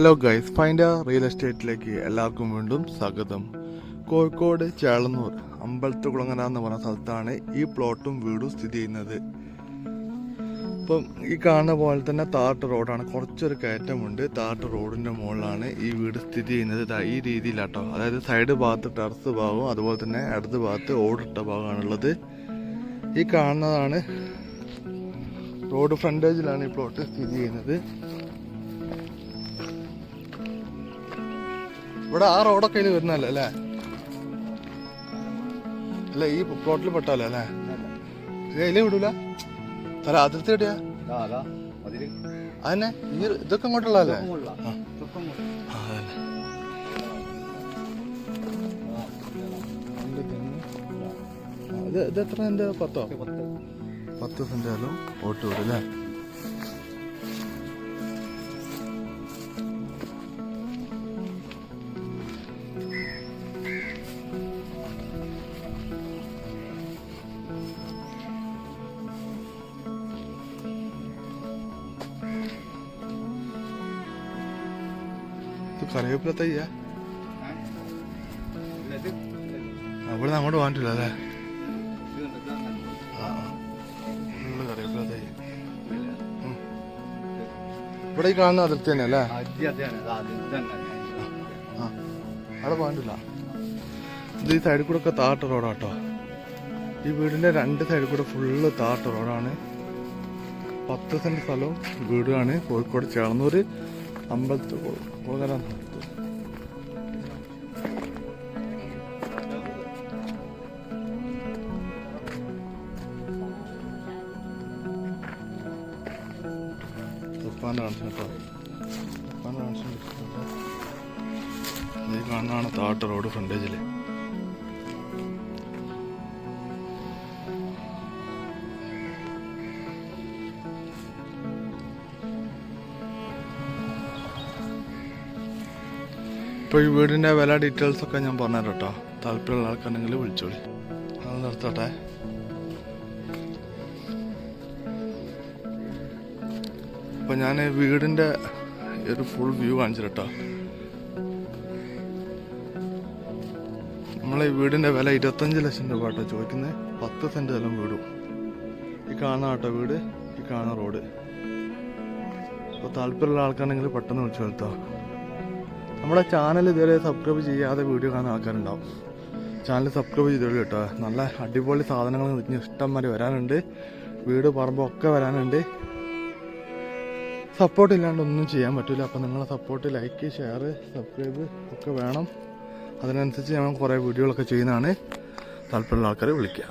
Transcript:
Hello guys, find real എസ്റ്റേറ്റിലേക്ക് എല്ലാവർക്കും വീണ്ടും സ്വാഗതം. കോഴിക്കോട് ചേളന്നൂർ അമ്പലത്തുകുളങ്ങര എന്ന് പറഞ്ഞ സ്ഥലത്താണ് ഈ പ്ലോട്ടും വീടും സ്ഥിതി ചെയ്യുന്നത്. ഇപ്പം ഈ കാണുന്ന പോലെ തന്നെ താട്ട് റോഡാണ്, കുറച്ചൊരു കയറ്റമുണ്ട്. താട്ട് റോഡിൻ്റെ മുകളിലാണ് ഈ വീട് സ്ഥിതി ചെയ്യുന്നത്. ഈ രീതിയിലാട്ടോ, അതായത് സൈഡ് ഭാഗത്ത് ടെറസ് ഭാഗവും അതുപോലെ തന്നെ ഇടത് ഭാഗത്ത് ഓടിട്ട ഭാഗമാണുള്ളത്. ഈ കാണുന്നതാണ് റോഡ് ഫ്രണ്ടേജിലാണ് ഈ പ്ലോട്ട് സ്ഥിതി ചെയ്യുന്നത്. ഇവിടെ ആ റോഡൊക്കെ ഇതിൽ വരുന്നല്ലേ അല്ലേ? അല്ല, ഈ പ്ലോട്ടിൽ പെട്ടാലേ അല്ലേ? ഇതിൽ വിടൂല. അല്ല, അതിർത്തി എവിടെയാ? അതന്നെ ഈ ഇതൊക്കെ ഇങ്ങോട്ടുള്ളതല്ലേ? ഇത് എത്ര സെന്റ്? 10 സെന്റ് ആയാലും ഓട്ട് വിടും അല്ലേ? കറിവേപ്പില തയ്യ അവിടെ നിന്ന് അങ്ങോട്ട് പോകാൻ അല്ലേ? കറിവേപ്പില തയ്യ ഇവിടെ ഈ കാണുന്ന അതിർത്തി തന്നെ അല്ലേ? അവിടെ പോകാനില്ല. ഇത് ഈ സൈഡിൽ കൂടെ ഒക്കെ താട്ട റോഡാട്ടോ. ഈ വീടിന്റെ 2 സൈഡിൽ കൂടെ ഫുള്ള് താട്ട റോഡാണ്. 10 സെന്റ് സ്ഥലവും വീടുമാണ്. കോഴിക്കോട് ചേളന്നൂർ അമ്പലത്തുകുളങ്ങര. ഈ കാണാണ് താട്ട റോഡ് ഫ്രണ്ടേജില്. ഇപ്പോൾ ഈ വീടിൻ്റെ വില ഡീറ്റെയിൽസൊക്കെ ഞാൻ പറഞ്ഞുതരാം കേട്ടോ. താല്പര്യമുള്ള ആൾക്കാരുണ്ടെങ്കിൽ വിളിച്ചോളി. അത് നിർത്തട്ടെ. അപ്പോൾ ഞാൻ വീടിൻ്റെ ഒരു ഫുൾ വ്യൂ കാണിച്ചു കേട്ടോ. നമ്മളെ ഈ വീടിൻ്റെ വില 25 ലക്ഷം രൂപ കേട്ടോ ചോദിക്കുന്നത്. 10 സെന്റ് സ്ഥലം വീടും. ഈ കാണുന്ന കേട്ടോ വീട്, ഈ കാണുന്ന റോഡ്. അപ്പോൾ താല്പര്യമുള്ള ആൾക്കാരുണ്ടെങ്കിൽ പെട്ടെന്ന് വിളിച്ചു വരുത്തോ. നമ്മുടെ ചാനൽ ഇതുവരെ സബ്സ്ക്രൈബ് ചെയ്യാതെ വീഡിയോ കാണുന്ന ആൾക്കാരുണ്ടാവും. ചാനൽ സബ്സ്ക്രൈബ് ചെയ്തോളൂ കേട്ടോ. നല്ല അടിപൊളി സാധനങ്ങൾ ഇഷ്ടംമാതിരി വരാനുണ്ട്. വീട് പറമ്പൊക്കെ വരാനുണ്ട്. സപ്പോർട്ട് ഇല്ലാണ്ട് ഒന്നും ചെയ്യാൻ പറ്റില്ല. അപ്പം നിങ്ങളെ സപ്പോർട്ട്, ലൈക്ക്, ഷെയർ, സബ്സ്ക്രൈബ് ഒക്കെ വേണം. അതിനനുസരിച്ച് ഞങ്ങൾ കുറേ വീഡിയോകളൊക്കെ ചെയ്യുന്നതാണ്. താല്പര്യമുള്ള ആൾക്കാരെ വിളിക്കുക.